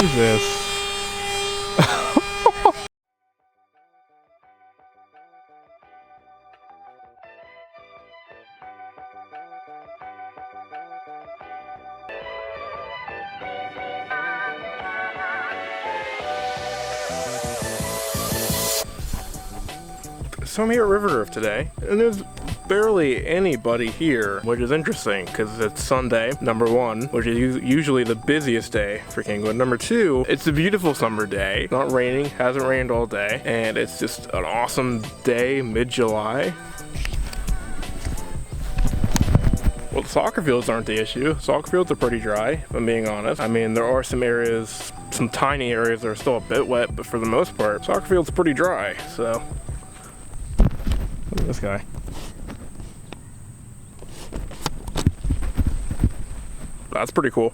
is this? So I'm here at River Drift today, and there's barely anybody here, which is interesting because it's Sunday, number one, which is usually the busiest day for Kingwood. Number two, it's a beautiful summer day, not raining, hasn't rained all day, and it's just an awesome day, mid-July. Well, the soccer fields aren't the issue. Soccer fields are pretty dry, if I'm being honest. I mean, there are some areas, some tiny areas that are still a bit wet, but for the most part, soccer field's pretty dry, so. Look at this guy. That's pretty cool.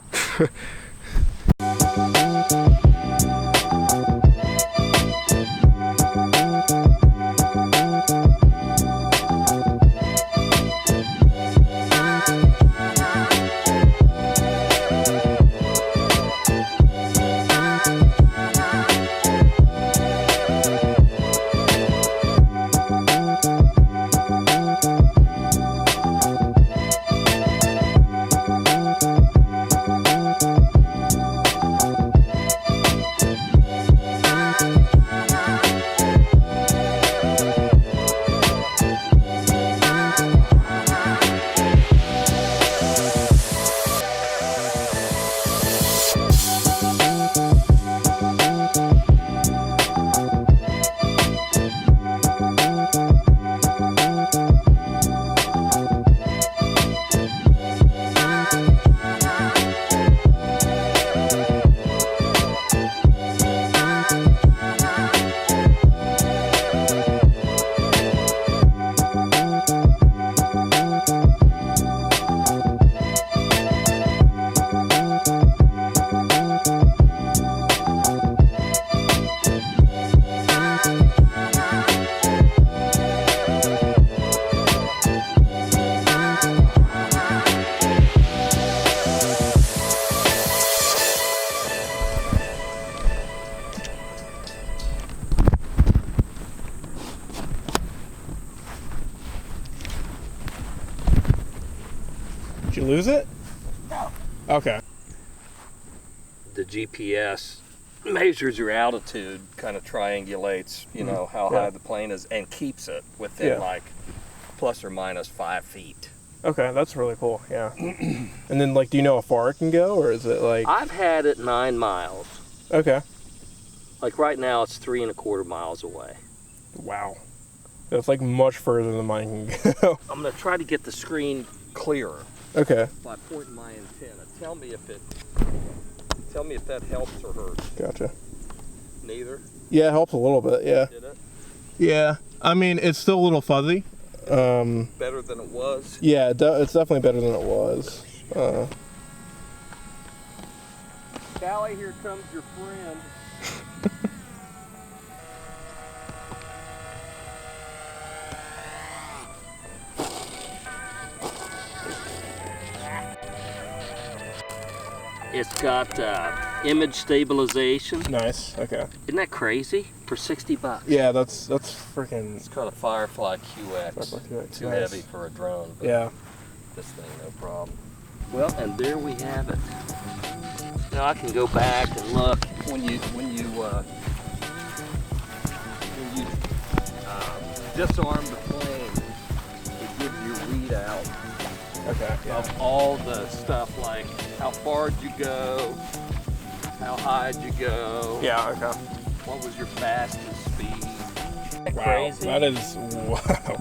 Did you lose it? No. Okay. The GPS measures your altitude, kind of triangulates, you know, how high the plane is, and keeps it within like plus or minus 5 feet. Okay, that's really cool, yeah. And then, like, do you know how far it can go, or is it like... I've had it 9 miles. Okay. Like right now, it's 3¼ miles away. Wow. That's like much further than mine can go. I'm gonna try to get the screen clearer. Okay. By pointing my antenna. Tell me if that helps or hurts. Gotcha. Neither? Yeah, it helps a little bit, yeah. Did it? Yeah. I mean, it's still a little fuzzy. Better than it was? Yeah, it's definitely better than it was. Kaale, here comes your friend. It's got image stabilization. Nice, okay. Isn't that crazy? For $60. Yeah, that's freaking... It's called a Firefly QX. Firefly QX, Too nice. heavy for a drone. But yeah. This thing, no problem. Well, and there we have it. Now I can go back and look when you disarm the plane. It gives you a readout. Okay. Yeah. Of all the stuff like how far'd you go, how high'd you go. Yeah. Okay. What was your fastest speed? Wow. Crazy. That is wow.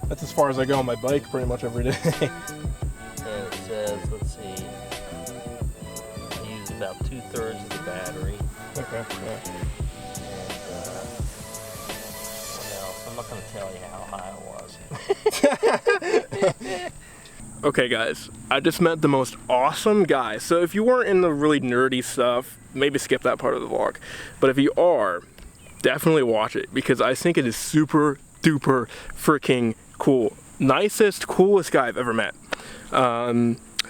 That's as far as I go on my bike pretty much every day. And it says, let's see, I used about 2/3 of the battery. Okay. Yeah. And what else? I'm not going to tell you how high it was. Okay guys, I just met the most awesome guy. So if you weren't in the really nerdy stuff, maybe skip that part of the vlog. But if you are, definitely watch it because I think it is super duper freaking cool. Nicest, coolest guy I've ever met.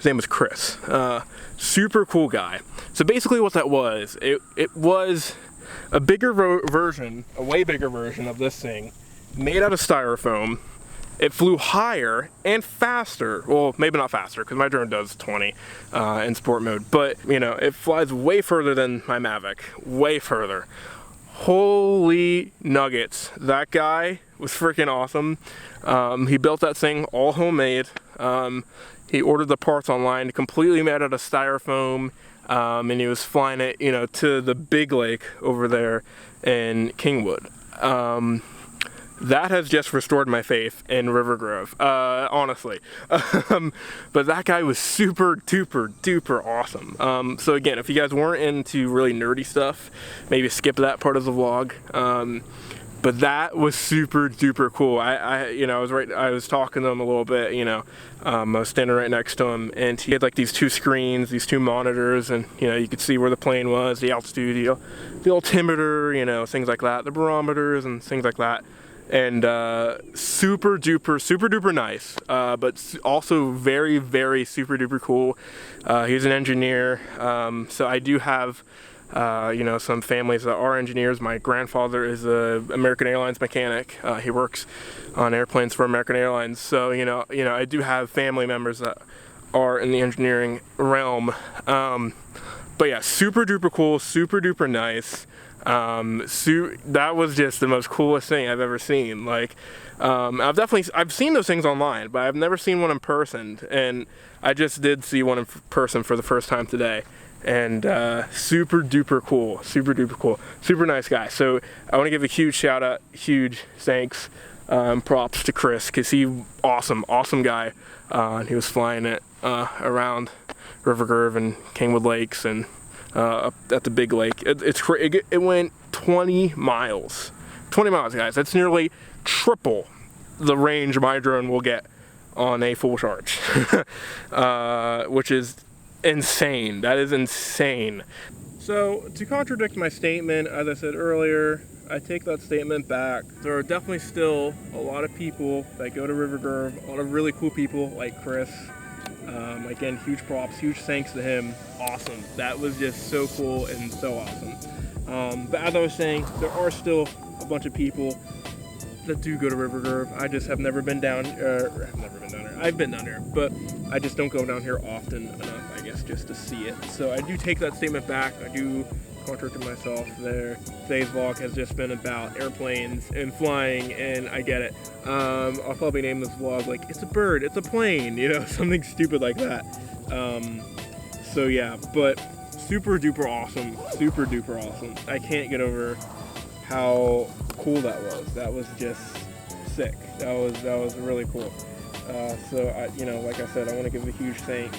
His name was Chris. Super cool guy. So basically what that was, it was a bigger version, a way bigger version of this thing, made out of styrofoam. It flew higher and faster. Well, maybe not faster, because my drone does 20 in sport mode. But, you know, it flies way further than my Mavic. Way further. Holy nuggets. That guy was freaking awesome. He built that thing all homemade. He ordered the parts online, completely made out of styrofoam. And he was flying it, you know, to the big lake over there in Kingwood. That has just restored my faith in River Grove, honestly. But that guy was super duper awesome. So again, if you guys weren't into really nerdy stuff, maybe skip that part of the vlog. But that was super duper cool. I was talking to him a little bit, you know. I was standing right next to him, and he had like these 2 screens, these 2 monitors, and you know, you could see where the plane was, the altitude, the altimeter, you know, things like that, the barometers and things like that. And super duper nice, but also very super duper cool. He's an engineer, so I do have you know, some families that are engineers. My grandfather is a American Airlines mechanic. He works on airplanes for American Airlines. So you know, I do have family members that are in the engineering realm. But yeah, super duper cool, super duper nice. That was just the most coolest thing I've ever seen. Like, I've seen those things online, but I've never seen one in person, and I just did see one in person for the first time today. And super duper cool, super nice guy. So I want to give a huge shout out, huge thanks, props to Chris, because he awesome guy. And he was flying it around River Grove and Kingwood Lakes and up at the big lake. It went 20 miles. 20 miles, guys. That's nearly triple the range my drone will get on a full charge, which is insane. That is insane. So to contradict my statement, as I said earlier, I take that statement back. There are definitely still a lot of people that go to River Grove, a lot of really cool people like Chris. Again, huge props, huge thanks to him. Awesome. That was just so cool and so awesome. But as I was saying, there are still a bunch of people that do go to River Grove. I just have never been down, I've been down here, but I just don't go down here often enough, I guess, just to see it. So I do take that statement back. I do contradict myself there. Today's vlog has just been about airplanes and flying, and I get it. I'll probably name this vlog like, it's a bird, it's a plane, you know, something stupid like that. So yeah, but super duper awesome, super duper awesome. I can't get over how cool that was. That was just sick. That was really cool. So I, like I said, I want to give a huge thanks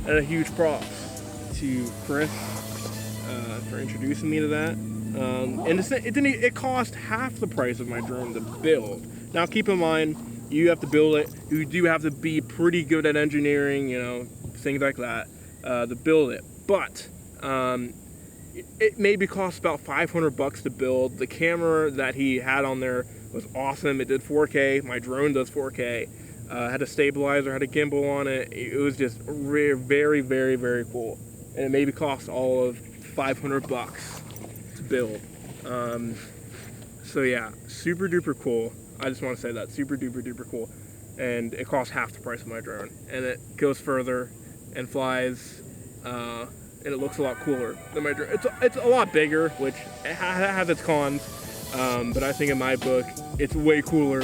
and a huge props to Chris for introducing me to that. And it cost half the price of my drone to build. Now keep in mind, you have to build it. You do have to be pretty good at engineering, things like that, to build it. But it maybe cost about $500 to build. The camera that he had on there was awesome. It did 4K. My drone does 4K. Had a stabilizer, had a gimbal on it. It was just very, very cool. And it maybe cost all of $500 to build. So yeah, super duper cool. I just want to say that, super duper cool. And it costs half the price of my drone. And it goes further and flies, and it looks a lot cooler than my drone. It's a lot bigger, which has its cons, but I think in my book, it's way cooler.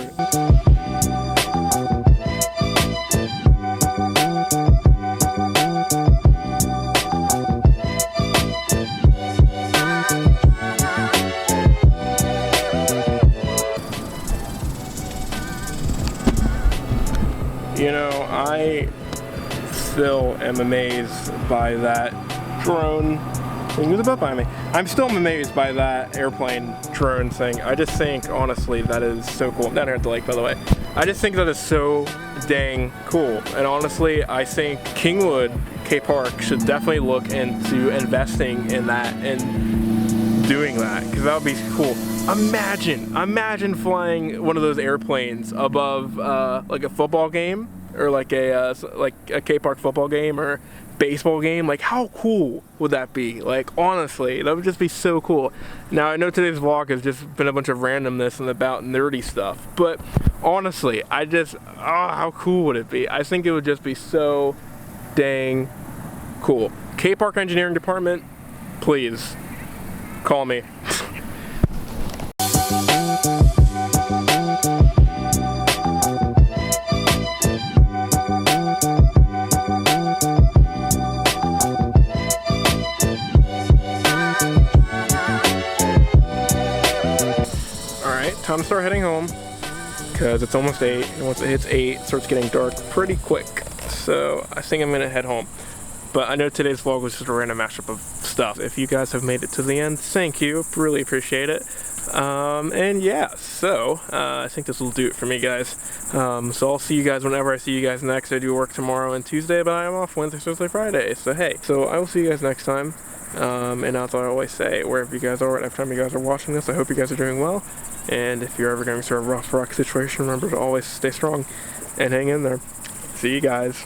I still am amazed by that drone thing. Who's about by me? I'm still amazed by that airplane drone thing. I just think, honestly, that is so cool. I'm down here at the lake, by the way. I just think that is so dang cool. And honestly, I think Kingwood K Park should definitely look into investing in that and doing that, because that would be cool. Imagine flying one of those airplanes above like a football game or like a K-Park football game or baseball game. Like, how cool would that be? Like, honestly, that would just be so cool. Now, I know today's vlog has just been a bunch of randomness and about nerdy stuff, but honestly, how cool would it be? I think it would just be so dang cool. K-Park Engineering Department, please call me. Time to start heading home because it's almost 8, and once it hits 8 it starts getting dark pretty quick, so I think I'm gonna head home. But I know today's vlog was just a random mashup of stuff. If you guys have made it to the end, thank you, really appreciate it. And yeah, so I think this will do it for me, guys. So I'll see you guys whenever I see you guys next. I do work tomorrow and Tuesday, but I am off Wednesday, Thursday, Friday, so hey. So I will see you guys next time. And as I always say, wherever you guys are, whatever time you guys are watching this, I hope you guys are doing well. And if you're ever going through a rough rock situation, remember to always stay strong and hang in there. See you guys.